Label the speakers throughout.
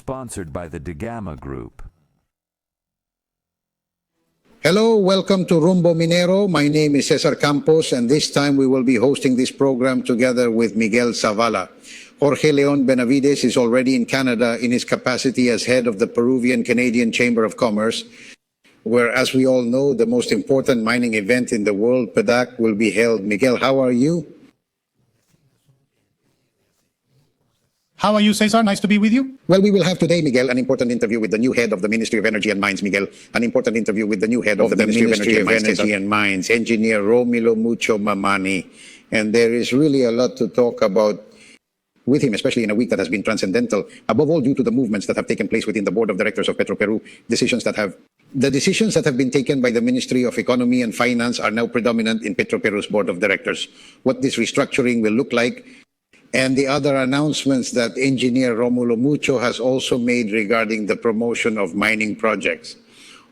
Speaker 1: sponsored by the Degama Group.
Speaker 2: Hello, welcome to Rumbo Minero. My name is Cesar Campos, and this time we will be hosting this program together with Miguel Zavala. Jorge Leon Benavides is already in Canada in his capacity as head of the Peruvian-Canadian Chamber of Commerce, where, as we all know, the most important mining event in the world, PDAC, will be held. Miguel, how are you?
Speaker 3: How are you, Cesar? Nice to be with you.
Speaker 2: Well, we will have today, Miguel, an important interview with the new head of the Ministry of Energy and Mines, Miguel. An important interview with the new head of the Ministry of Energy and Mines, Engineer Rómulo Mucho Mamani. And there is really a lot to talk about with him, especially in a week that has been transcendental, above all due to the movements that have taken place within the board of directors of Petroperu. The decisions that have been taken by the Ministry of Economy and Finance are now predominant in Petroperu's board of directors. What this restructuring will look like, and the other announcements that Engineer Rómulo Mucho has also made regarding the promotion of mining projects.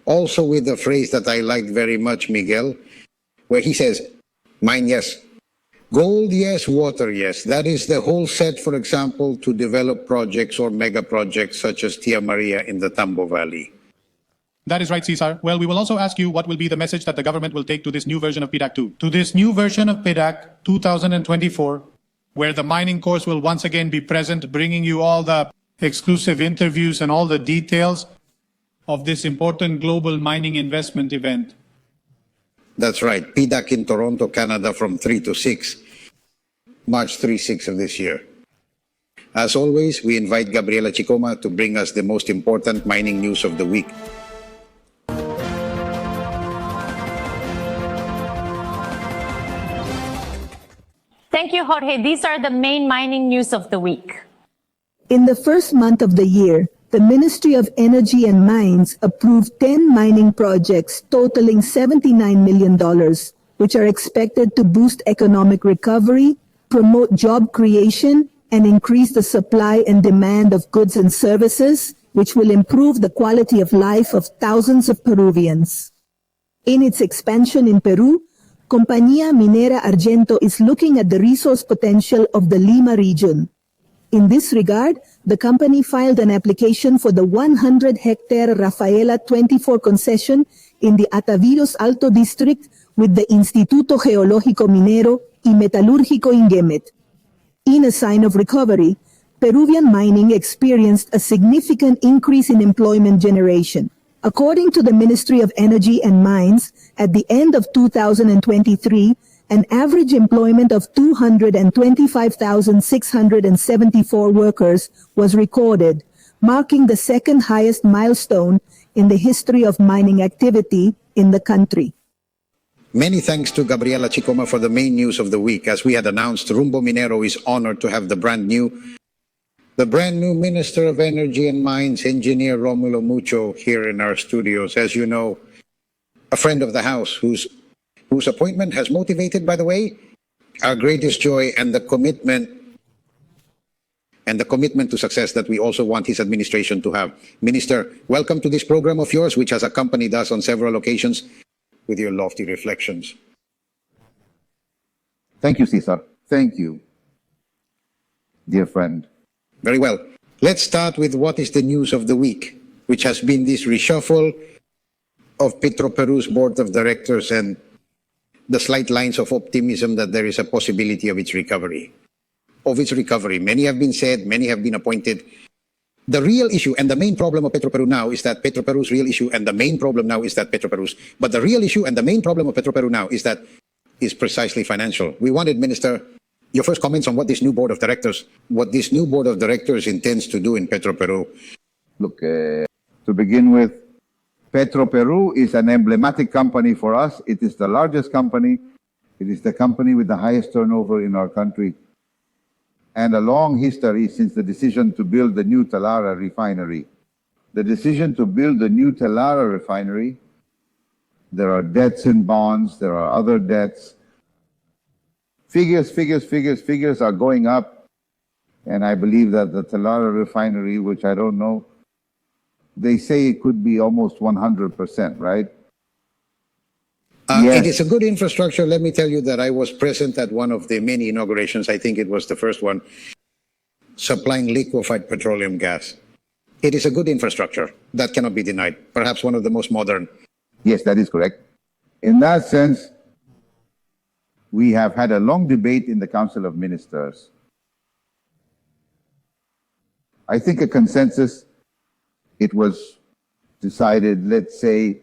Speaker 2: Also with a phrase that I liked very much, Miguel, where he says, mine yes, gold yes, water yes. That is the whole set, for example, to develop projects or mega projects such as Tia Maria in the Tambo Valley.
Speaker 3: That is right, Cesar. Well, we will also ask you what will be the message that the government will take to this new version of PDAC 2. To this new version of PDAC 2024, where the mining course will once again be present, bringing you all the exclusive interviews and all the details of this important global mining investment event.
Speaker 2: That's right, PDAC in Toronto, Canada from 3 to 6, March 3-6 of this year. As always, we invite Gabriela Chicoma to bring us the most important mining news of the week.
Speaker 4: Thank you, Jorge. These are the main mining news of the week.
Speaker 5: In the first month of the year, the Ministry of Energy and Mines approved 10 mining projects totaling $79 million, which are expected to boost economic recovery, promote job creation, and increase the supply and demand of goods and services, which will improve the quality of life of thousands of Peruvians. In its expansion in Peru, Compañía Minera Argento is looking at the resource potential of the Lima region. In this regard, the company filed an application for the 100-hectare Rafaela 24 concession in the Ataviros Alto district with the Instituto Geológico Minero y Metalúrgico INGEMET. In a sign of recovery, Peruvian mining experienced a significant increase in employment generation. According to the Ministry of Energy and Mines, at the end of 2023, an average employment of 225,674 workers was recorded, marking the second highest milestone in the history of mining activity in the country.
Speaker 2: Many thanks to Gabriela Chicoma for the main news of the week. As we had announced, Rumbo Minero is honored to have the brand new Minister of Energy and Mines, Engineer Rómulo Mucho, here in our studios. As you know, a friend of the house whose appointment has motivated, by the way, our greatest joy and the commitment to success that we also want his administration to have. Minister, welcome to this program of yours, which has accompanied us on several occasions with your lofty reflections.
Speaker 6: Thank you, Cesar. Thank you, dear friend.
Speaker 2: Very well. Let's start with what is the news of the week, which has been this reshuffle of Petroperu's board of directors and the slight lines of optimism that there is a possibility of its recovery. Many have been said, many have been appointed. The real issue and the main problem of Petroperu now is that Petroperu's real issue and the main problem now is that Petroperu's. But the real issue and the main problem of Petroperu now is precisely financial. We wanted, Minister, your first comments on what this new board of directors intends to do in Petroperu.
Speaker 6: Look, to begin with, Petroperu is an emblematic company for us. It is the largest company. It is the company with the highest turnover in our country. And a long history since the decision to build the new Talara refinery. The decision to build the new Talara refinery, there are debts and bonds, there are other debts. Figures are going up. And I believe that the Talara refinery, which I don't know, they say it could be almost 100%, right?
Speaker 2: Yes. It is a good infrastructure. Let me tell you that I was present at one of the many inaugurations. I think it was the first one, supplying liquefied petroleum gas. It is a good infrastructure. That cannot be denied. Perhaps one of the most modern.
Speaker 6: Yes, that is correct. In that sense, we have had a long debate in the Council of Ministers. I think a consensus, it was decided, let's say,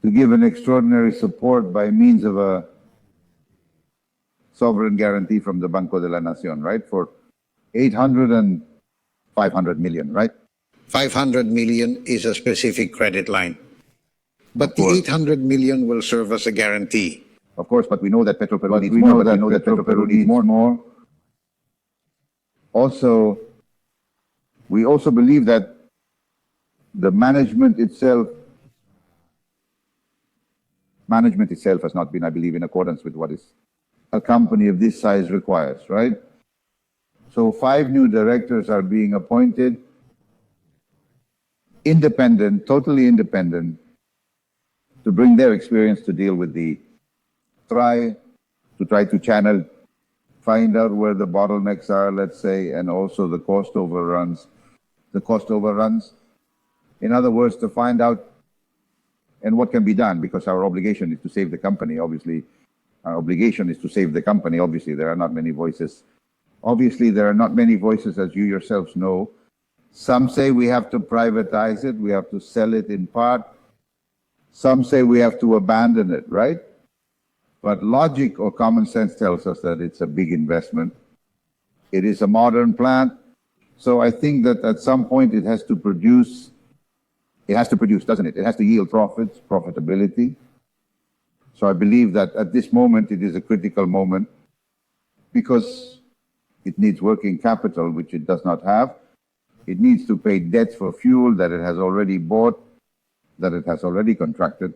Speaker 6: to give an extraordinary support by means of a sovereign guarantee from the Banco de la Nación, right? For 800 and 500 million, right?
Speaker 2: 500 million is a specific credit line. But the 800 million will serve as a guarantee.
Speaker 6: Of course, but we know that Petro Peru needs more. But we know that Petro Peru needs more. Also, we also believe that the management itself has not been, I believe, in accordance with what is a company of this size requires, right? So 5 new directors are being appointed, independent, totally independent, to bring their experience to deal with try to channel, find out where the bottlenecks are, let's say, and also the cost overruns. In other words, to find out and what can be done, because our obligation is to save the company, obviously. Our obligation is to save the company. Obviously, there are not many voices. As you yourselves know. Some say we have to privatize it, we have to sell it in part. Some say we have to abandon it, right? But logic or common sense tells us that it's a big investment. It is a modern plant. So I think that at some point it has to produce, doesn't it? It has to yield profits, profitability. So I believe that at this moment it is a critical moment because it needs working capital, which it does not have. It needs to pay debts for fuel that it has already bought, that it has already contracted.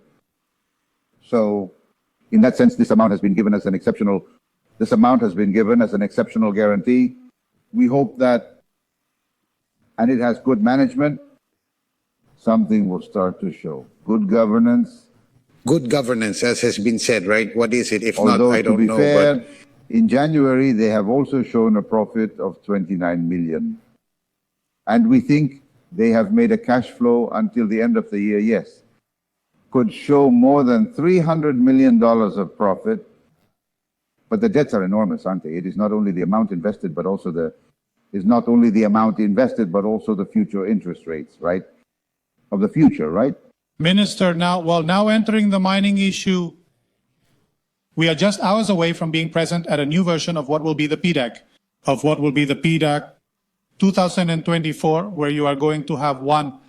Speaker 6: So in that sense, this amount has been given as an exceptional guarantee. We hope that, and it has good management, something will start to show. Good governance.
Speaker 2: Good governance, as has been said, right? What is it? If not,
Speaker 6: Although,
Speaker 2: I don't know.
Speaker 6: Fair,
Speaker 2: but
Speaker 6: in January, they have also shown a profit of 29 million. And we think they have made a cash flow until the end of the year, yes. Could show more than $300 million of profit. But the debts are enormous, aren't they? It is not only the amount invested, but also the future interest rates, right? Of the future, right?
Speaker 3: Minister, now entering the mining issue, we are just hours away from being present at a new version of what will be the PDAC, 2024, where you are going to have one.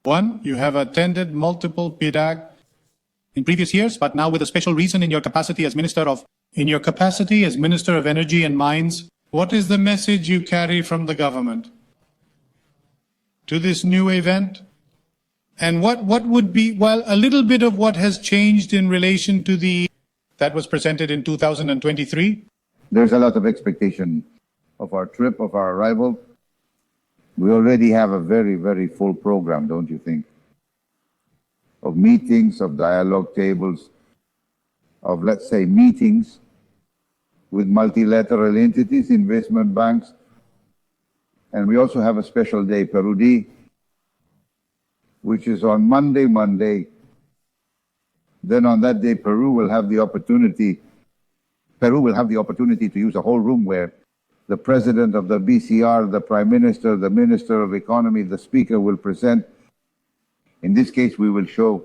Speaker 3: You have attended multiple PDAC in previous years, but now with a special reason in your capacity as Minister of Energy and Mines. What is the message you carry from the government to this new event? And what would be, well, a little bit of what has changed in relation to that was presented in 2023?
Speaker 6: There's a lot of expectation of our trip, of our arrival. We already have a very, very full program, don't you think? Of meetings, of dialogue tables, of, let's say, meetings with multilateral entities, investment banks. And we also have a special day, Peru Day, which is on Monday. Then on that day, Peru will have the opportunity to use a whole room where the president of the BCR, the prime minister, the minister of economy, the speaker will present. In this case, we will show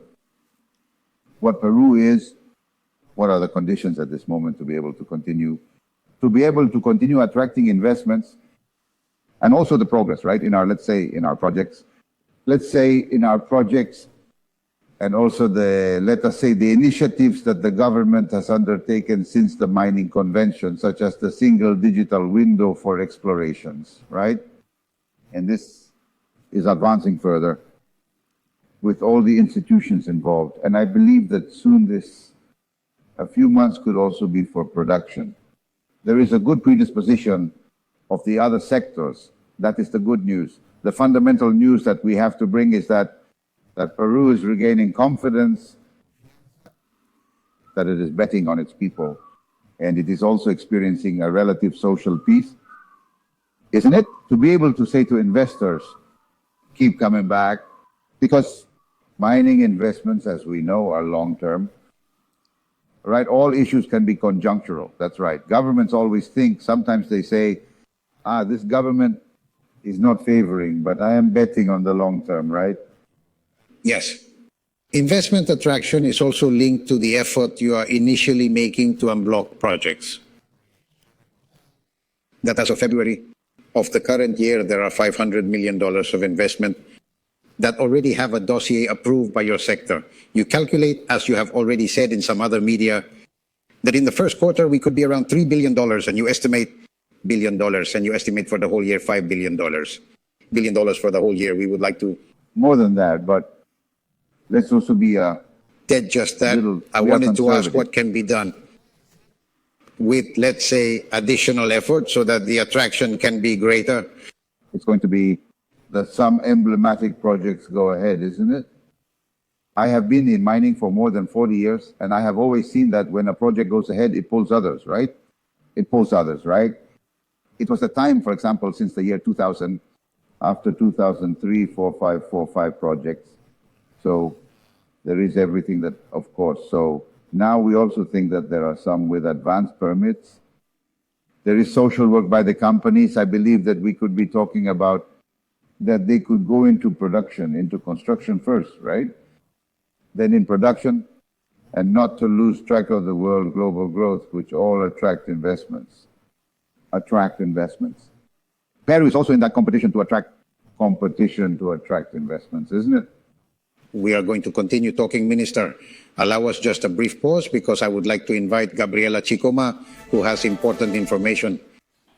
Speaker 6: what Peru is, what are the conditions at this moment to be able to continue attracting investments, and also the progress, right, in our projects, and also the initiatives that the government has undertaken since the mining convention, such as the single digital window for explorations, right? And this is advancing further with all the institutions involved. And I believe that soon a few months could also be for production. There is a good predisposition of the other sectors. That is the good news. The fundamental news that we have to bring is that Peru is regaining confidence, that it is betting on its people, and it is also experiencing a relative social peace, isn't it? To be able to say to investors, keep coming back, because mining investments, as we know, are long-term. Right? All issues can be conjunctural. That's right. Governments always think, sometimes they say, this government is not favoring, but I am betting on the long term, right?
Speaker 2: Yes. Investment attraction is also linked to the effort you are initially making to unblock projects. That as of February of the current year, there are $500 million of investment that already have a dossier approved by your sector. You calculate, as you have already said in some other media, that in the first quarter we could be around $3 billion, and you estimate $1 billion, and you estimate for the whole year $5 billion. $1 billion for the whole year. We would like to...
Speaker 6: More than that, but let's also be
Speaker 2: Did just that. I wanted to ask what can be done with, let's say, additional effort so that the attraction can be greater.
Speaker 6: It's going to be that some emblematic projects go ahead, isn't it? I have been in mining for more than 40 years, and I have always seen that when a project goes ahead, it pulls others, right? It pulls others, right? It was a time, for example, since the year 2000, after 2003, 4545 projects. So there is everything that, of course. So now we also think that there are some with advanced permits. There is social work by the companies. I believe that we could be talking about that they could go into production, into construction first, right? Then in production, and not to lose track of the world global growth, which all attract investments. Peru is also in that competition to attract investments, isn't it?
Speaker 2: We are going to continue talking, Minister. Allow us just a brief pause because I would like to invite Gabriela Chicoma, who has important information.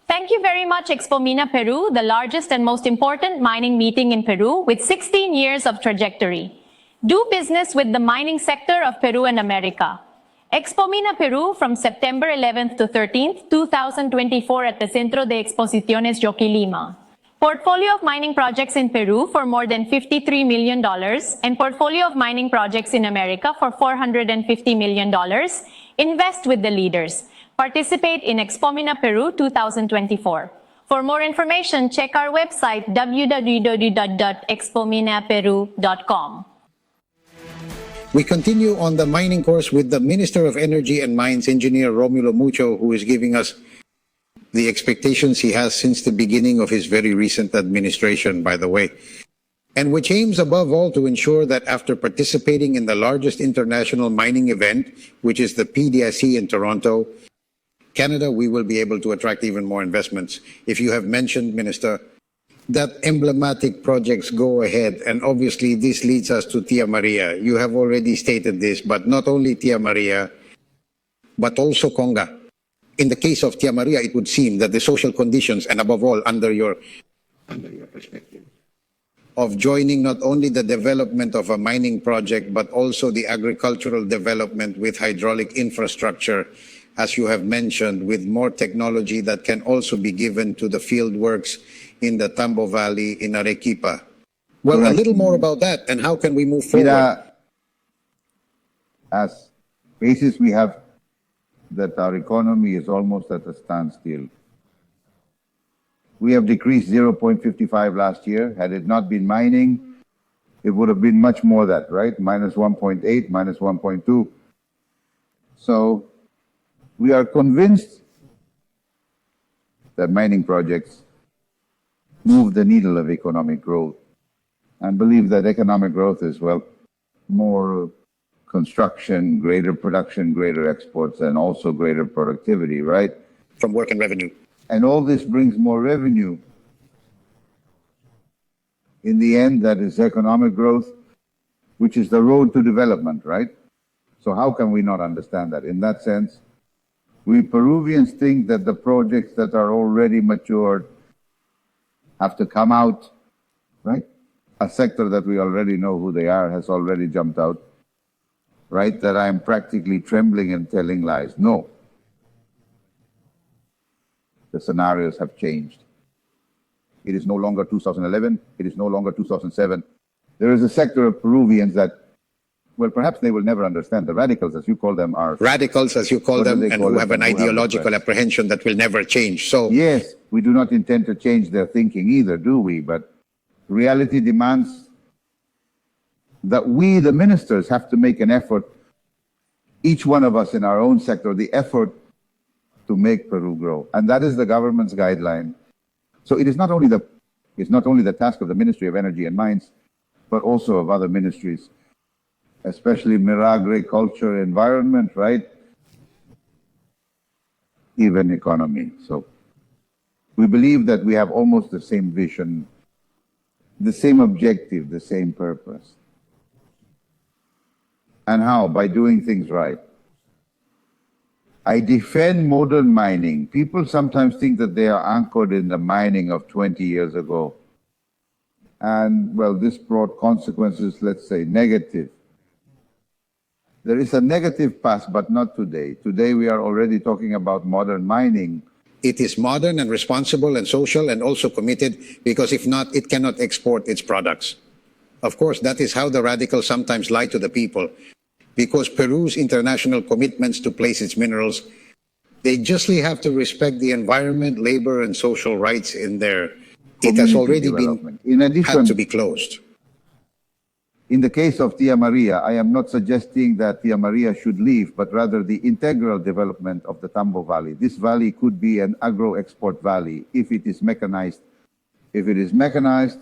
Speaker 4: Thank you very much, Expo Mina Peru, the largest and most important mining meeting in Peru with 16 years of trajectory. Do business with the mining sector of Peru and America. Expo Mina Peru from September 11th to 13th, 2024 at the Centro de Exposiciones Yoki Lima. Portfolio of mining projects in Peru for more than $53 million and portfolio of mining projects in America for $450 million. Invest with the leaders. Participate in Expo Mina Peru 2024. For more information, check our website www.expominaperu.com.
Speaker 2: We continue on the mining course with the Minister of Energy and Mines, Engineer Rómulo Mucho, who is giving us the expectations he has since the beginning of his very recent administration, by the way, and which aims above all to ensure that after participating in the largest international mining event, which is the PDSE in Toronto, Canada, we will be able to attract even more investments. If you have mentioned, Minister, that emblematic projects go ahead, and obviously this leads us to Tia Maria. You have already stated this, but not only Tia Maria, but also Conga. In the case of Tia Maria, it would seem that the social conditions, and above all, under your perspective, of joining not only the development of a mining project, but also the agricultural development with hydraulic infrastructure, as you have mentioned, with more technology that can also be given to the field works in the Tambo Valley in Arequipa. Well, a little more about that, and how can we move forward?
Speaker 6: As basis, we have that our economy is almost at a standstill. We have decreased 0.55 last year. Had it not been mining, it would have been much more that, right? Minus 1.8, minus 1.2. So we are convinced that mining projects move the needle of economic growth, and believe that economic growth is, well, more construction, greater production, greater exports, and also greater productivity, right?
Speaker 2: From work and revenue.
Speaker 6: And all this brings more revenue. In the end, that is economic growth, which is the road to development, right? So how can we not understand that? In that sense, we Peruvians think that the projects that are already matured have to come out, right? A sector that we already know who they are has already jumped out, right? That I'm practically trembling and telling lies. No. The scenarios have changed. It is no longer 2011. It is no longer 2007. There is a sector of Peruvians that, well, perhaps they will never understand. The radicals, as you call them, are...
Speaker 2: Radicals, as you call them, and who have an ideological apprehension that will never change. So
Speaker 6: yes, we do not intend to change their thinking either, do we? But reality demands that we, the ministers, have to make an effort, each one of us in our own sector, the effort to make Peru grow. And that is the government's guideline. So it is not only the task of the Ministry of Energy and Mines, but also of other ministries, especially Miragre, Culture, Environment, right? Even economy. So we believe that we have almost the same vision, the same objective, the same purpose. And how? By doing things right. I defend modern mining. People sometimes think that they are anchored in the mining of 20 years ago. And, well, this brought consequences, let's say, negative. There is a negative past, but not today. Today we are already talking about modern mining.
Speaker 2: It is modern and responsible and social and also committed, because if not, it cannot export its products. Of course, that is how the radicals sometimes lie to the people. Because Peru's international commitments to place its minerals, they justly have to respect the environment, labor, and social rights in there. It has already been had to be closed.
Speaker 6: In the case of Tia Maria, I am not suggesting that Tia Maria should leave, but rather the integral development of the Tambo Valley. This valley could be an agro-export valley if it is mechanized. If it is mechanized,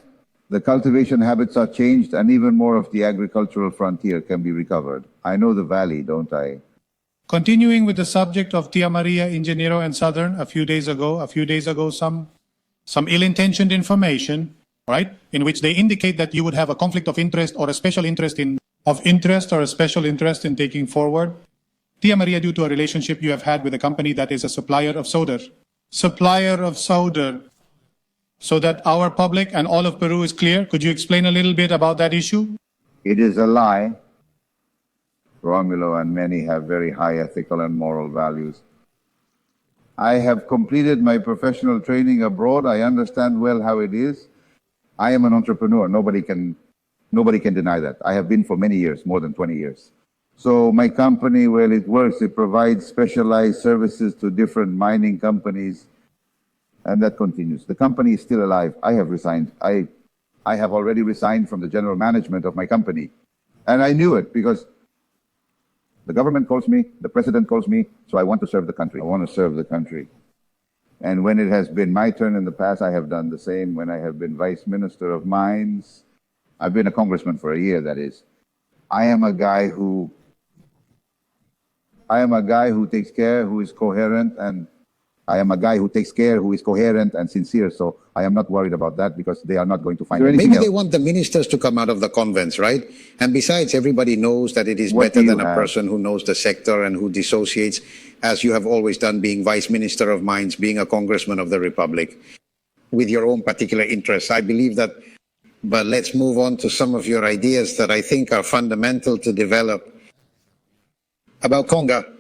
Speaker 6: the cultivation habits are changed, and even more of the agricultural frontier can be recovered. I know the valley, don't I?
Speaker 3: Continuing with the subject of Tia Maria, Ingeniero, and Southern, a few days ago, some ill-intentioned information, right, in which they indicate that you would have a conflict of interest or a special interest in taking forward Tia Maria due to a relationship you have had with a company that is a supplier of solder. So that our public and all of Peru is clear, could you explain a little bit about that issue?
Speaker 6: It is a lie. Rómulo and many have very high ethical and moral values. I have completed my professional training abroad. I understand well how it is. I am an entrepreneur. Nobody can deny that. I have been for many years, more than 20 years. So my company, well, it works. It provides specialized services to different mining companies. And that continues. The company is still alive. I have resigned. I have already resigned from the general management of my company. And I knew it because the government calls me, the president calls me, so I want to serve the country. I want to serve the country. And when it has been my turn in the past, I have done the same. When I have been vice minister of mines, I've been a congressman for a year, that is. I am a guy who takes care, who is coherent, and I am a guy who takes care, who is coherent and sincere, so I am not worried about that because they are not going to find anything
Speaker 2: Maybe
Speaker 6: else.
Speaker 2: they want the ministers to come out of the convents, right? And besides, everybody knows that it is better than a person who knows the sector and who dissociates, as you have always done, being vice minister of mines, being a congressman of the republic, with your own particular interests. I believe that, but let's move on to some of your ideas that I think are fundamental to develop. About Conga.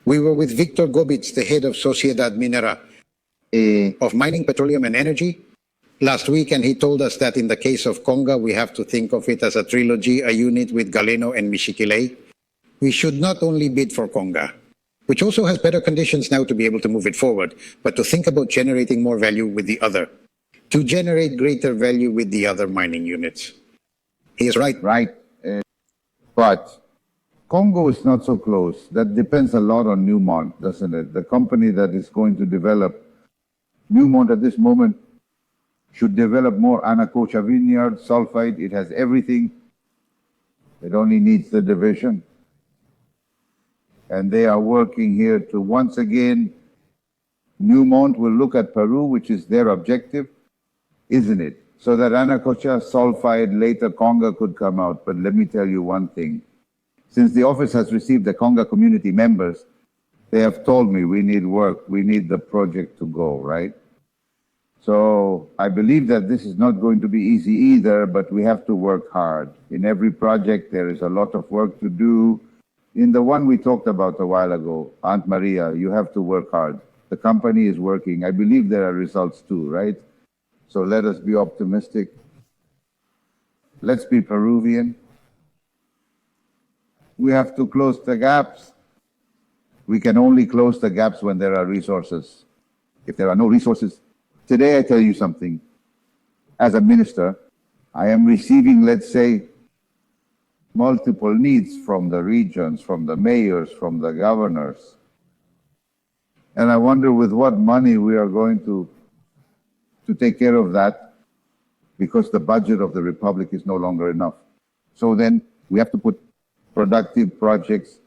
Speaker 2: We were with Victor Gobitz, the head of Sociedad Minera of Mining, Petroleum and Energy last week, and he told us that in the case of Conga, we have to think of it as a trilogy, a unit with Galeno and Michiquilay. We should not only bid for Conga, which also has better conditions now to be able to move it forward, but to think about generating more value with the other, to generate greater value with the other mining units. He is right.
Speaker 6: Right. But Congo is not so close. That depends a lot on Newmont, doesn't it? The company that is going to develop, Newmont at this moment should develop more Anacocha Vineyard, sulfide. It has everything. It only needs the division. And they are working here to, once again, Newmont will look at Peru, which is their objective, isn't it? So that Anacocha, sulfide, later Conga could come out. But let me tell you one thing. Since the office has received the Conga community members, they have told me we need work, we need the project to go, right? So I believe that this is not going to be easy either, but we have to work hard. In every project, there is a lot of work to do. In the one we talked about a while ago, Aunt Maria, you have to work hard. The company is working. I believe there are results too, right? So let us be optimistic. Let's be Peruvian. We have to close the gaps. We can only close the gaps when there are resources. If there are no resources, today I tell you something. As a minister, I am receiving, let's say, multiple needs from the regions, from the mayors, from the governors. And I wonder with what money we are going to take care of that, because the budget of the Republic is no longer enough. So then we have to put productive projects,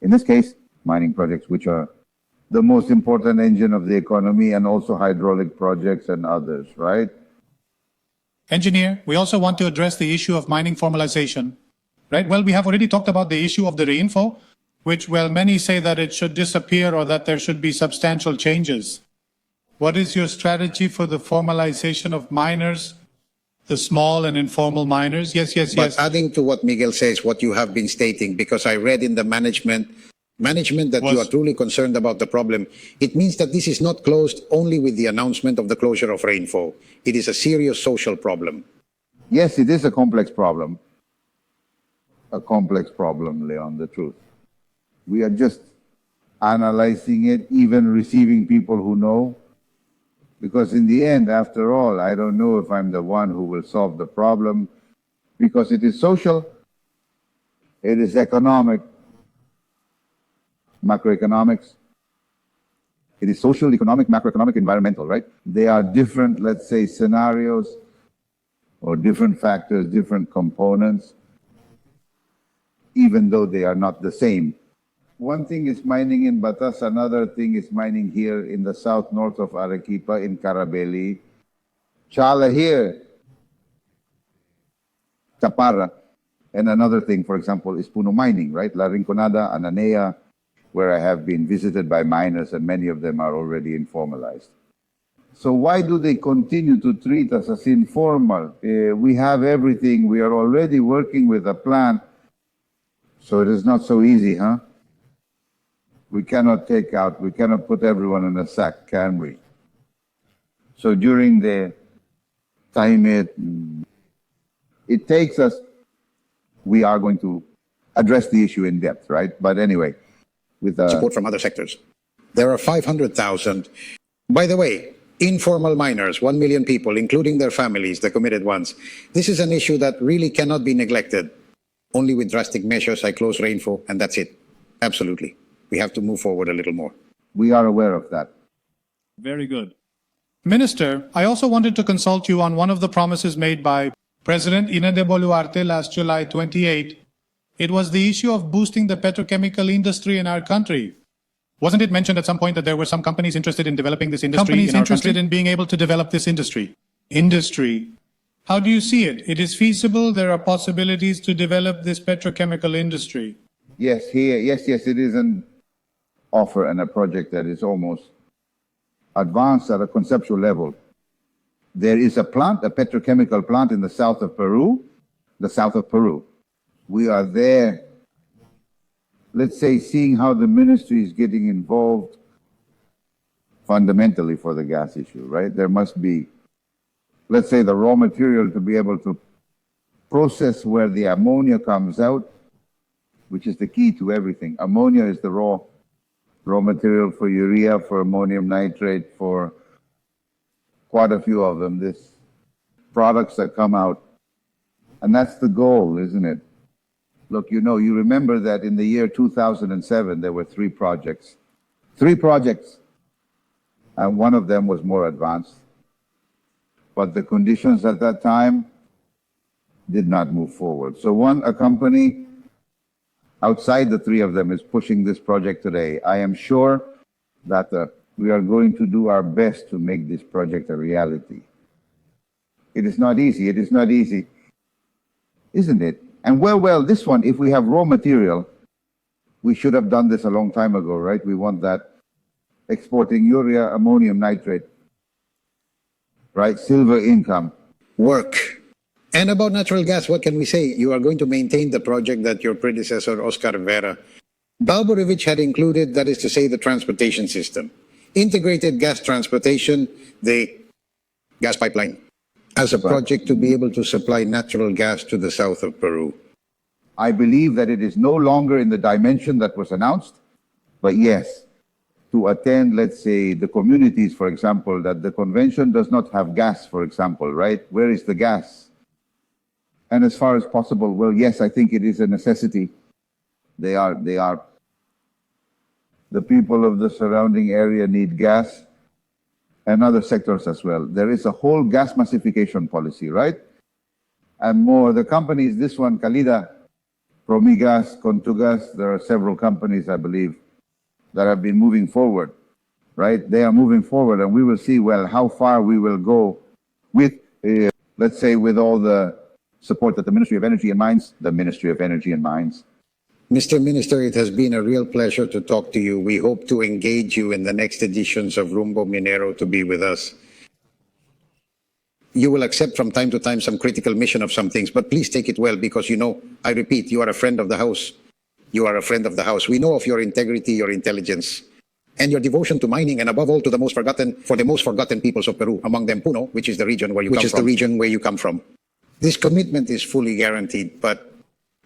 Speaker 6: in this case, mining projects, which are the most important engine of the economy, and also hydraulic projects and others, right?
Speaker 3: Engineer, we also want to address the issue of mining formalization, right? Well, we have already talked about the issue of the reinfo, which, well, many say that it should disappear or that there should be substantial changes. What is your strategy for the formalization of miners, the small and informal miners? Yes.
Speaker 2: But adding to what Miguel says, what you have been stating, because I read in the management that you are truly concerned about the problem, it means that this is not closed only with the announcement of the closure of Rainfo. It is a serious social problem.
Speaker 6: Yes, it is a complex problem. A complex problem, Leon, the truth. We are just analyzing it, even receiving people who know. Because in the end, after all, I don't know if I'm the one who will solve the problem, because it is social, it is economic, macroeconomics, it is social, economic, macroeconomic, environmental, right? They are different, let's say, scenarios or different factors, different components, even though they are not the same. One thing is mining in Batas, another thing is mining here in the south north of Arequipa in Carabeli. Chala here, Chaparra. And another thing, for example, is Puno mining, right? La Rinconada, Ananea, where I have been visited by miners, and many of them are already informalized. So why do they continue to treat us as informal? We have everything. We are already working with a plan. So it is not so easy, huh? We cannot put everyone in a sack, can we? So during the time it takes us, we are going to address the issue in depth, right? But anyway, with
Speaker 2: support from other sectors. There are 500,000, by the way, informal miners, 1 million people, including their families, the committed ones. This is an issue that really cannot be neglected. Only with drastic measures, I close Rainfo, and that's it. Absolutely. We have to move forward a little more.
Speaker 6: We are aware of that.
Speaker 3: Very good. Minister, I also wanted to consult you on one of the promises made by President Ina de Boluarte last July 28. It was the issue of boosting the petrochemical industry in our country. Wasn't it mentioned at some point that there were some companies interested in developing this industry? Companies interested in being able to develop this industry. How do you see it? It is feasible. There are possibilities to develop this petrochemical industry.
Speaker 6: Yes, it is an offer and a project that is almost advanced at a conceptual level. There is a plant, a petrochemical plant in the south of Peru. We are there, let's say, seeing how the ministry is getting involved fundamentally for the gas issue, right? There must be, let's say, the raw material to be able to process where the ammonia comes out, which is the key to everything. Ammonia is the raw material for urea, for ammonium nitrate, for quite a few of them, these products that come out. And that's the goal, isn't it? Look, you remember that in the year 2007, there were three projects, and one of them was more advanced. But the conditions at that time did not move forward. So a company outside the three of them is pushing this project today. I am sure that we are going to do our best to make this project a reality. It is not easy, isn't it? And well, this one, if we have raw material, we should have done this a long time ago, right? We want that exporting urea, ammonium nitrate, right? Silver income.
Speaker 2: Work. And about natural gas, what can we say? You are going to maintain the project that your predecessor, Oscar Vera, Balborovich had included, that is to say, the transportation system. Integrated gas transportation, the gas pipeline, as a project to be able to supply natural gas to the south of Peru.
Speaker 6: I believe that it is no longer in the dimension that was announced, but yes, to attend, let's say, the communities, for example, that the convention does not have gas, for example, right? Where is the gas? And as far as possible, well, yes, I think it is a necessity. The people of the surrounding area need gas, and other sectors as well. There is a whole gas massification policy, right? And more, the companies, this one, Calida, Promigas, Contugas, there are several companies, I believe, that have been moving forward, right? They are moving forward, and we will see, well, how far we will go with, let's say, with all the support that the Ministry of Energy and Mines,
Speaker 2: Mr. Minister, it has been a real pleasure to talk to you. We hope to engage you in the next editions of Rumbo Minero to be with us. You will accept from time to time some critical mission of some things, but please take it well because, you know, I repeat, you are a friend of the House. You are a friend of the House. We know of your integrity, your intelligence, and your devotion to mining, and above all to the most forgotten peoples of Peru, among them Puno, which is the region where you come from. This commitment is fully guaranteed, but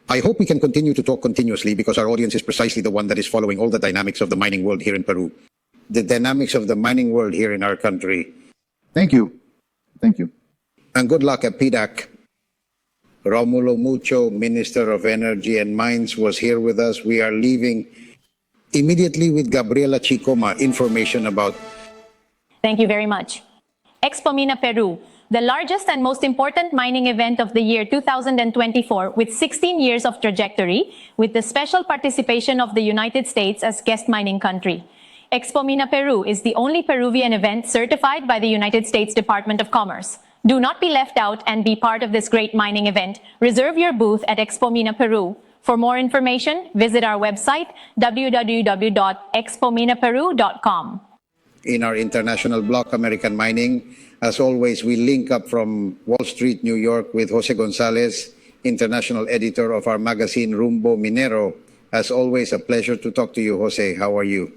Speaker 2: I hope we can continue to talk continuously because our audience is precisely the one that is following all the dynamics of the mining world here in Peru, the dynamics of the mining world here in our country.
Speaker 6: Thank you. Thank you.
Speaker 2: And good luck at PDAC. Rómulo Mucho, Minister of Energy and Mines, was here with us. We are leaving immediately with Gabriela Chicoma, information about...
Speaker 4: Thank you very much. Expo Mina Peru, the largest and most important mining event of the year 2024 with 16 years of trajectory, with the special participation of the United States as guest mining country. Expo Mina Peru is the only Peruvian event certified by the United States Department of Commerce. Do not be left out and be part of this great mining event. Reserve your booth at Expo Mina Peru. For more information, visit our website, www.expominaperu.com.
Speaker 2: In our international block, American Mining, as always, we link up from Wall Street, New York, with José Gonzáles, international editor of our magazine Rumbo Minero. As always, a pleasure to talk to you, José. How are you?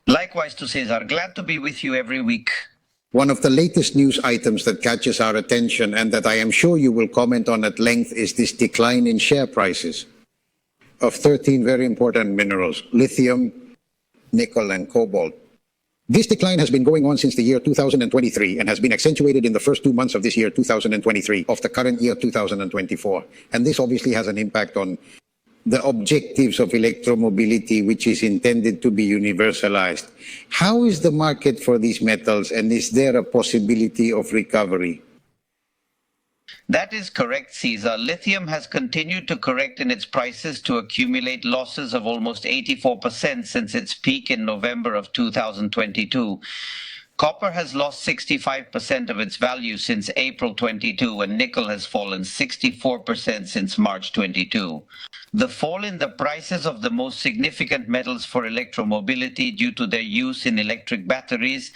Speaker 7: Likewise to Cesar. Glad to be with you every week.
Speaker 2: One of the latest news items that catches our attention and that I am sure you will comment on at length is this decline in share prices of 13 very important minerals, lithium, nickel, and cobalt. This decline has been going on since the year 2023 and has been accentuated in the first 2 months of this year, 2023, of the current year, 2024. And this obviously has an impact on the objectives of electromobility, which is intended to be universalized. How is the market for these metals, and is there a possibility of recovery?
Speaker 7: That is correct, Cesar. Lithium has continued to correct in its prices to accumulate losses of almost 84% since its peak in November of 2022. Copper has lost 65% of its value since April 22, and nickel has fallen 64% since March 22. The fall in the prices of the most significant metals for electromobility due to their use in electric batteries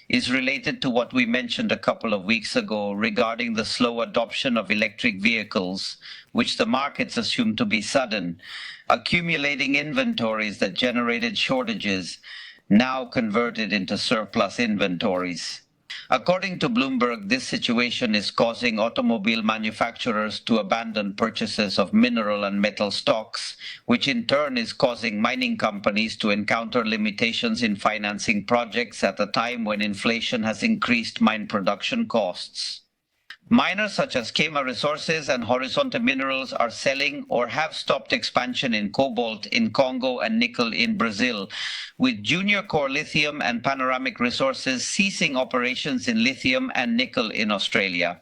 Speaker 7: is related to what we mentioned a couple of weeks ago regarding the slow adoption of electric vehicles, which the markets assume to be sudden, accumulating inventories that generated shortages, now converted into surplus inventories. According to Bloomberg, this situation is causing automobile manufacturers to abandon purchases of mineral and metal stocks, which in turn is causing mining companies to encounter limitations in financing projects at a time when inflation has increased mine production costs. Miners such as Kema Resources and Horizonte Minerals are selling or have stopped expansion in cobalt in Congo and nickel in Brazil, with Junior Core Lithium and Panoramic Resources ceasing operations in lithium and nickel in Australia.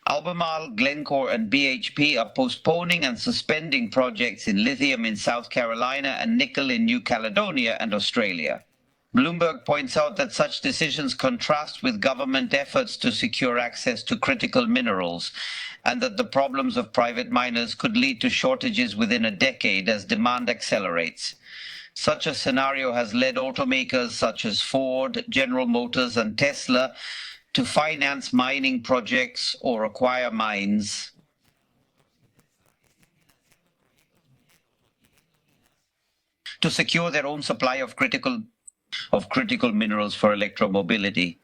Speaker 7: Albemarle, Glencore, and BHP are postponing and suspending projects in lithium in South Carolina and nickel in New Caledonia and Australia. Bloomberg points out that such decisions contrast with government efforts to secure access to critical minerals, and that the problems of private miners could lead to shortages within a decade as demand accelerates. Such a scenario has led automakers such as Ford, General Motors, and Tesla to finance mining projects or acquire mines to secure their own supply of critical minerals for electromobility.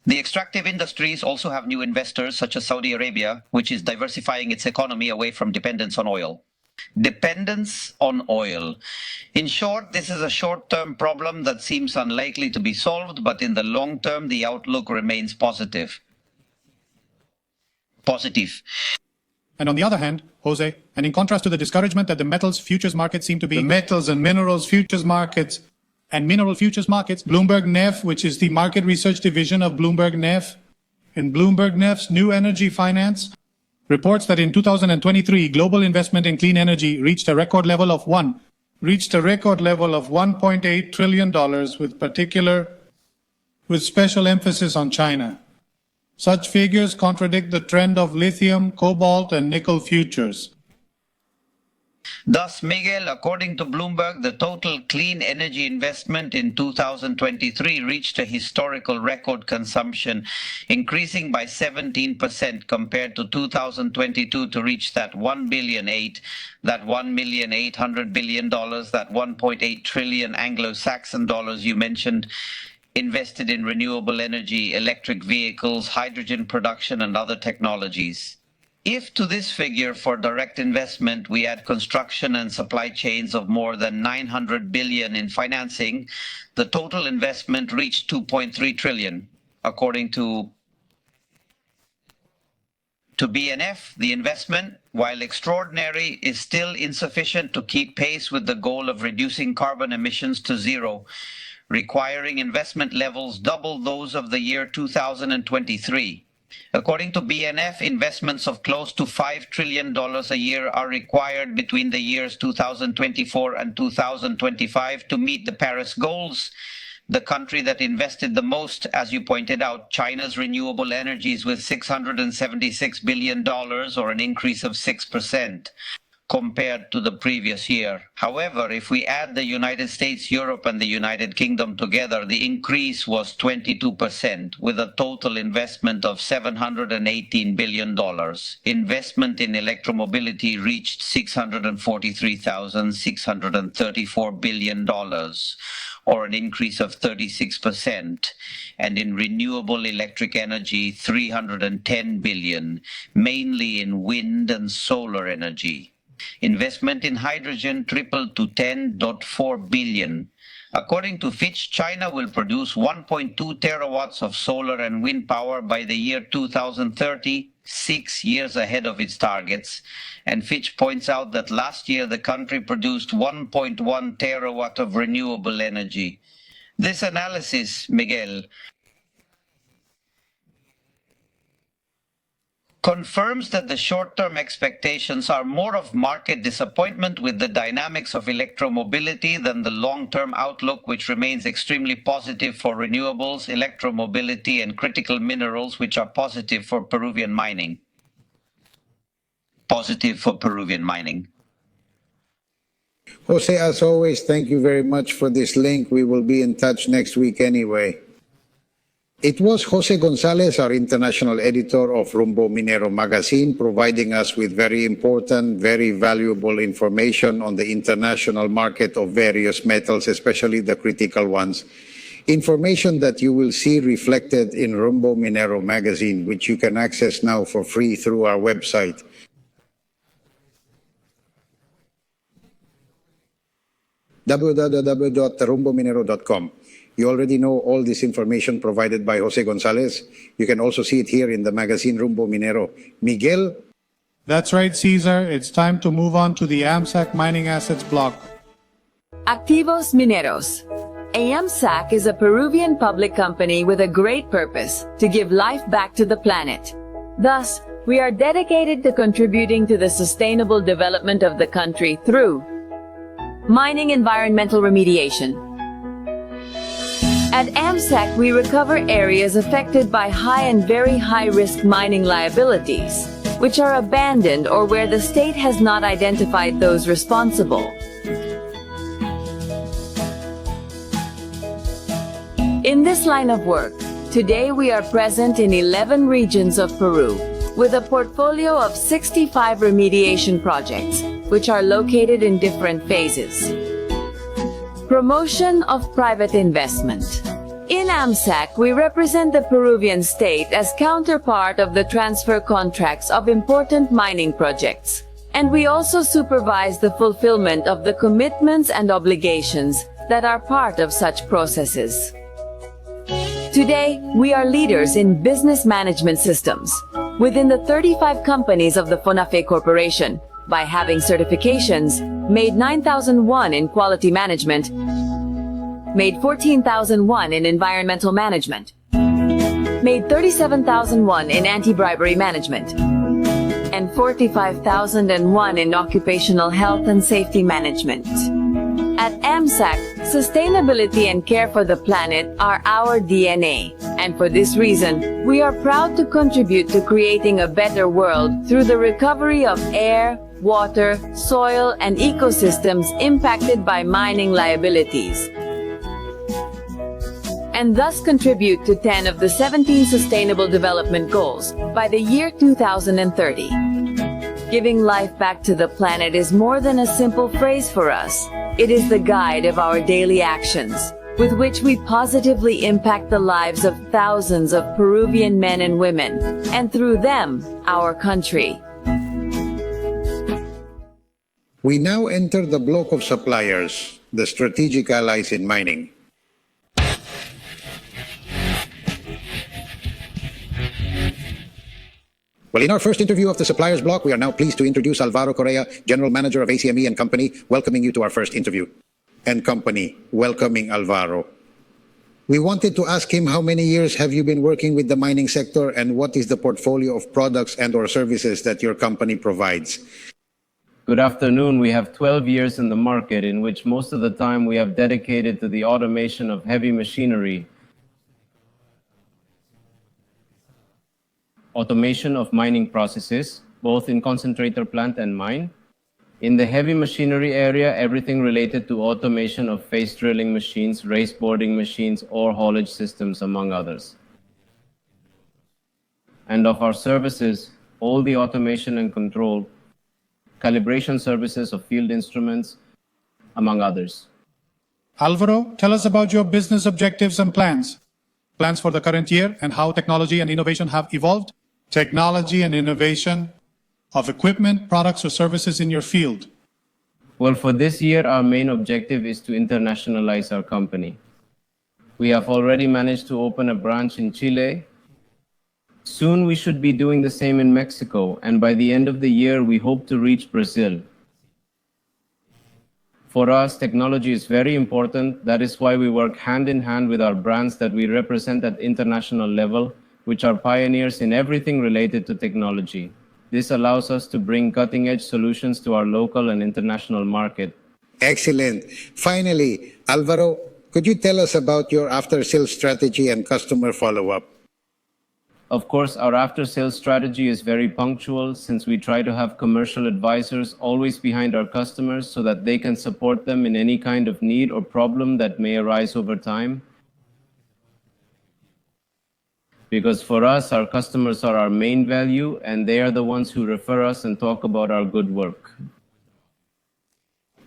Speaker 7: The extractive industries also have new investors such as Saudi Arabia, which is diversifying its economy away from dependence on oil. dependence on oil. In short, this is a short-term problem that seems unlikely to be solved, but in the long term, the outlook remains positive.
Speaker 3: And on the other hand, Jose, and in contrast to the discouragement that the metals futures markets seem to be, the metals and minerals futures markets and mineral futures markets, Bloomberg NEF, which is the market research division of Bloomberg NEF, in Bloomberg NEF's New Energy Finance, reports that in 2023, global investment in clean energy reached a record level of $1.8 trillion with special emphasis on China. Such figures contradict the trend of lithium, cobalt, and nickel futures.
Speaker 7: Thus, Miguel, according to Bloomberg, the total clean energy investment in 2023 reached a historical record consumption, increasing by 17% compared to 2022 to reach that $1.8 billion, that $1.8 billion, that 1.8 trillion Anglo-Saxon dollars you mentioned, invested in renewable energy, electric vehicles, hydrogen production, and other technologies. If to this figure for direct investment we add construction and supply chains of more than 900 billion in financing, the total investment reached 2.3 trillion. According to BNF, the investment, while extraordinary, is still insufficient to keep pace with the goal of reducing carbon emissions to zero, requiring investment levels double those of the year 2023. According to BNF, investments of close to $5 trillion a year are required between the years 2024 and 2025 to meet the Paris goals. The country that invested the most, as you pointed out, China's renewable energies, with $676 billion, or an increase of 6%. Compared to the previous year. However, if we add the United States, Europe, and the United Kingdom together, the increase was 22%, with a total investment of $718 billion. Investment in electromobility reached $643,634 billion, or an increase of 36%, and in renewable electric energy, $310 billion, mainly in wind and solar energy. Investment in hydrogen tripled to $10.4 billion. According to Fitch, China will produce 1.2 terawatts of solar and wind power by the year 2030, 6 years ahead of its targets. And Fitch points out that last year the country produced 1.1 terawatt of renewable energy. This analysis, Miguel, confirms that the short-term expectations are more of market disappointment with the dynamics of electromobility than the long-term outlook, which remains extremely positive for renewables, electromobility, and critical minerals, which are positive for Peruvian mining.
Speaker 2: Jose, as always, thank you very much for this link. We will be in touch next week anyway. It was Jose Gonzáles, our international editor of Rumbo Minero magazine, providing us with very important, very valuable information on the international market of various metals, especially the critical ones. Information that you will see reflected in Rumbo Minero magazine, which you can access now for free through our website. www.rumbominero.com. You already know all this information provided by Jose Gonzáles. You can also see it here in the magazine Rumbo Minero. Miguel?
Speaker 3: That's right, Cesar. It's time to move on to the AMSAC Mining Assets block.
Speaker 8: Activos Mineros. AMSAC is a Peruvian public company with a great purpose: to give life back to the planet. Thus, we are dedicated to contributing to the sustainable development of the country through mining environmental remediation. At AMSAC, we recover areas affected by high and very high-risk mining liabilities, which are abandoned or where the state has not identified those responsible. In this line of work, today we are present in 11 regions of Peru, with a portfolio of 65 remediation projects, which are located in different phases. Promotion of private investment. In AMSAC, we represent the Peruvian state as counterpart of the transfer contracts of important mining projects And we also supervise the fulfillment of the commitments and obligations that are part of such processes. Today, we are leaders in business management systems within the 35 companies of the FONAFE Corporation by having certifications, made 9,001 in quality management, made 14,001 in environmental management, made 37,001 in anti-bribery management, and 45,001 in occupational health and safety management. At AMSAC, sustainability and care for the planet are our DNA, and for this reason, we are proud to contribute to creating a better world through the recovery of air, water, soil, and ecosystems impacted by mining liabilities, and thus contribute to 10 of the 17 Sustainable Development Goals by the year 2030. Giving life back to the planet is more than a simple phrase for us. It is the guide of our daily actions, with which we positively impact the lives of thousands of Peruvian men and women, and through them, our country.
Speaker 2: We now enter the block of suppliers, the strategic allies in mining. Well, in our first interview of the suppliers block, we are now pleased to introduce Alvaro Correa, General Manager of ACME and Company, welcoming you to our first interview. And Company, welcoming Alvaro. We wanted to ask him how many years have you been working with the mining sector and what is the portfolio of products and or services that your company provides?
Speaker 9: Good afternoon. We have 12 years in the market, in which most of the time we have dedicated to the automation of heavy machinery, automation of mining processes, both in concentrator plant and mine. In the heavy machinery area, everything related to automation of face drilling machines, raise boring machines, ore haulage systems, among others. And of our services, all the automation and control, calibration services of field instruments, among others.
Speaker 3: Alvaro, tell us about your business objectives and plans. Plans for the current year and how technology and innovation have evolved. Technology and innovation of equipment, products, or services in your field.
Speaker 9: Well, for this year, our main objective is to internationalize our company. We have already managed to open a branch in Chile. Soon we should be doing the same in Mexico, and by the end of the year, we hope to reach Brazil. For us, technology is very important. That is why we work hand in hand with our brands that we represent at international level, which are pioneers in everything related to technology. This allows us to bring cutting-edge solutions to our local and international market.
Speaker 2: Excellent. Finally, Alvaro, could you tell us about your after-sales strategy and customer follow-up?
Speaker 9: Of course, our after-sales strategy is very punctual, since we try to have commercial advisors always behind our customers so that they can support them in any kind of need or problem that may arise over time. Because for us, our customers are our main value, and they are the ones who refer us and talk about our good work.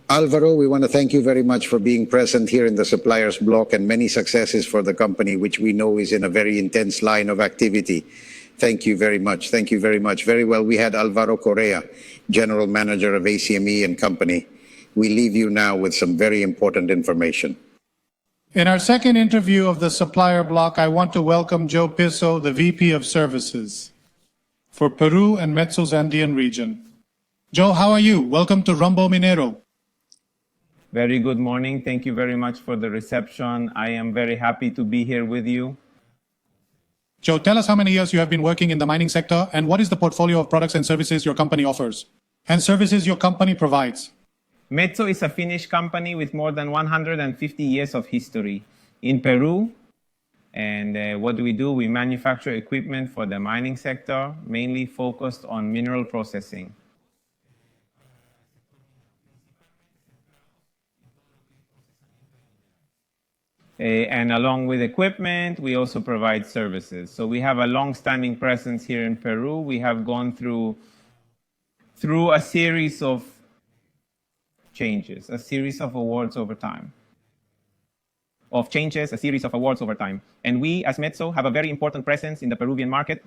Speaker 2: Alvaro, we want to thank you very much for being present here in the suppliers block, and many successes for the company, which we know is in a very intense line of activity. Thank you very much. Thank you very much. Very well. We had Alvaro Correa, General Manager of ACME and Company. We leave you now with some very important information.
Speaker 3: In our second interview of the supplier block, I want to welcome Joe Pezo, the VP of Services for Peru and Metso's Andean region. Joe, how are you? Welcome to Rumbo Minero.
Speaker 10: Very good morning. Thank you very much for the reception. I am very happy to be here with you.
Speaker 3: Joe, tell us how many years you have been working in the mining sector and what is the portfolio of products and services your company offers and services your company provides.
Speaker 10: Metso is a Finnish company with more than 150 years of history in Peru. And what do? We manufacture equipment for the mining sector, mainly focused on mineral processing. And along with equipment, we also provide services. So we have a long-standing presence here in Peru. We have gone through a series of changes, a series of awards over time. of changes, a series of awards over time. And we, as Metso, have a very important presence in the Peruvian market,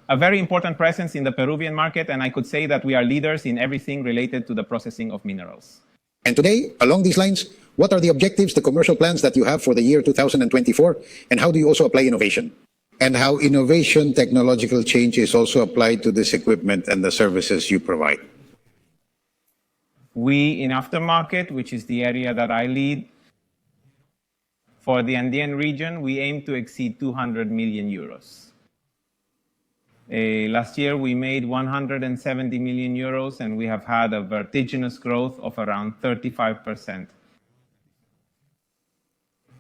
Speaker 10: and I could say that we are leaders in everything related to the processing of minerals.
Speaker 2: And today, along these lines, what are the objectives, the commercial plans that you have for the year 2024, and how do you also apply innovation? And how innovation, technological change is also applied to this equipment and the services you provide?
Speaker 10: We, in aftermarket, which is the area that I lead, for the Andean region, we aim to exceed 200 million euros. Last year, we made 170 million euros, and we have had a vertiginous growth of around 35%.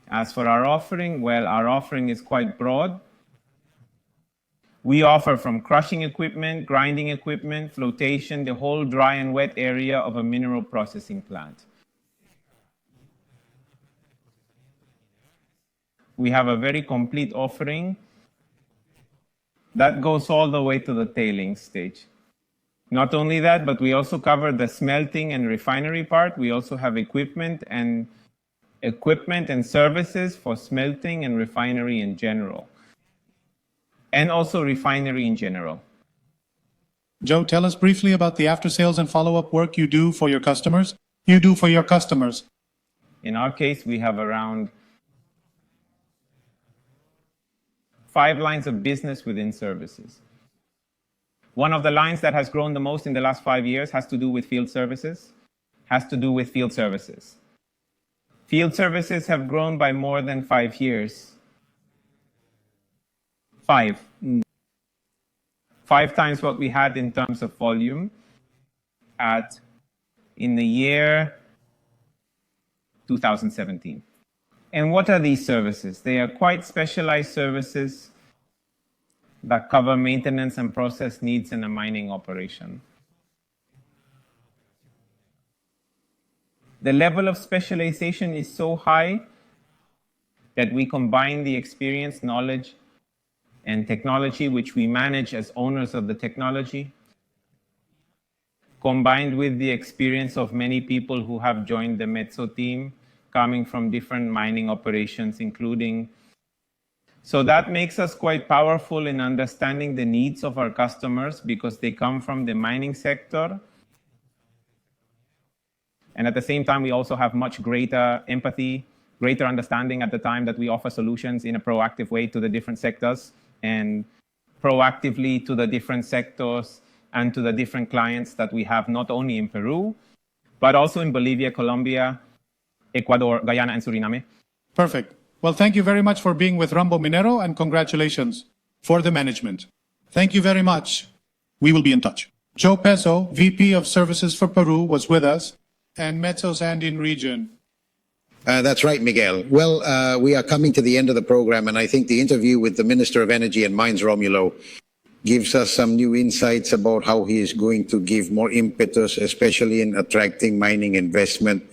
Speaker 10: As for our offering, well, our offering is quite broad. We offer from crushing equipment, grinding equipment, flotation, the whole dry and wet area of a mineral processing plant. We have a very complete offering that goes all the way to the tailing stage. Not only that, but we also cover the smelting and refinery part. We also have equipment and services for smelting and refinery in general, and also refinery in general.
Speaker 3: Joe, tell us briefly about the after-sales and follow-up work you do for your customers.
Speaker 10: In our case, we have around 5 lines of business within services. One of the lines that has grown the most in the last 5 years has to do with field services. Field services have grown by more than 5 years. 5 times what we had in terms of volume in the year 2017. And what are these services? They are quite specialized services that cover maintenance and process needs in a mining operation. The level of specialization is so high that we combine the experience, knowledge, and technology which we manage as owners of the technology, combined with the experience of many people who have joined the Metso team, coming from different mining operations, including. So that makes us quite powerful in understanding the needs of our customers because they come from the mining sector. And at the same time, we also have much greater empathy, greater understanding at the time that we offer solutions in a proactive way to the different sectors and proactively to the different sectors and to the different clients that we have, not only in Peru, but also in Bolivia, Colombia, Ecuador, Guyana, and Suriname.
Speaker 3: Perfect. Well, thank you very much for being with Rumbo Minero, and congratulations for the management. Thank you very much. We will be in touch. Joe Pezo, VP of Services for Peru, was with us, and Metso's Andean region.
Speaker 2: That's right, Miguel. Well, we are coming to the end of the program, and I think the interview with the Minister of Energy and Mines, Rómulo, gives us some new insights about how he is going to give more impetus, especially in attracting mining investment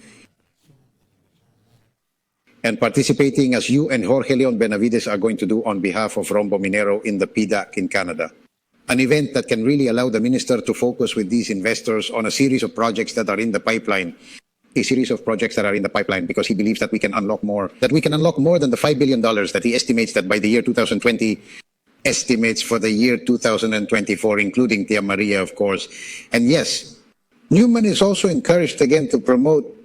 Speaker 2: and participating as you and Jorge Leon Benavides are going to do on behalf of Rumbo Minero in the PDAC in Canada. An event that can really allow the minister to focus with these investors on a series of projects that are in the pipeline. Because he believes that we can unlock more than the $5 billion that he estimates that by the year 2020 estimates for the year 2024, including Tia Maria, of course. And yes, Newman is also encouraged again to promote.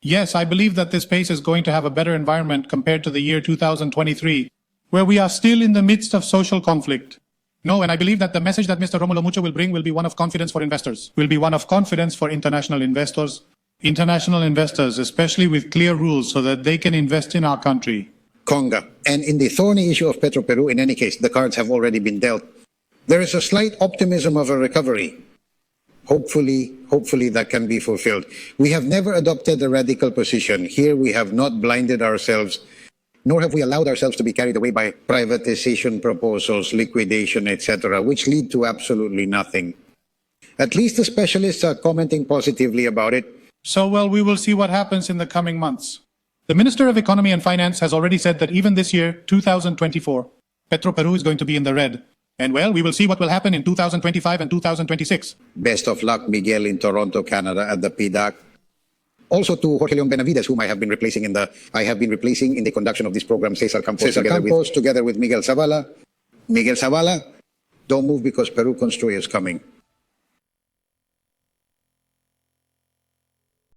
Speaker 3: Yes, I believe that this space is going to have a better environment compared to the year 2023, where we are still in the midst of social conflict. No, and I believe that the message that Mr. Rómulo Mucho will bring will be one of confidence for investors, will be one of confidence for international investors, especially with clear rules so that they can invest in our country.
Speaker 2: Conga. And in the thorny issue of Peru, in any case, the cards have already been dealt. There is a slight optimism of a recovery. Hopefully that can be fulfilled. We have never adopted a radical position. Here we have not blinded ourselves, nor have we allowed ourselves to be carried away by privatization proposals, liquidation, etc., which lead to absolutely nothing. At least the specialists are commenting positively about it.
Speaker 3: So, well, we will see what happens in the coming months. The Minister of Economy and Finance has already said that even this year, 2024, Peru is going to be in the red. And well, we will see what will happen in 2025 and 2026.
Speaker 2: Best of luck, Miguel, in Toronto, Canada, at the PDAC. Also to Jorge Leon Benavides, whom I have been replacing in the conduction of this program, Cesar Campos, together with Miguel Zavala. Miguel Zavala, don't move because Peru Construye is coming.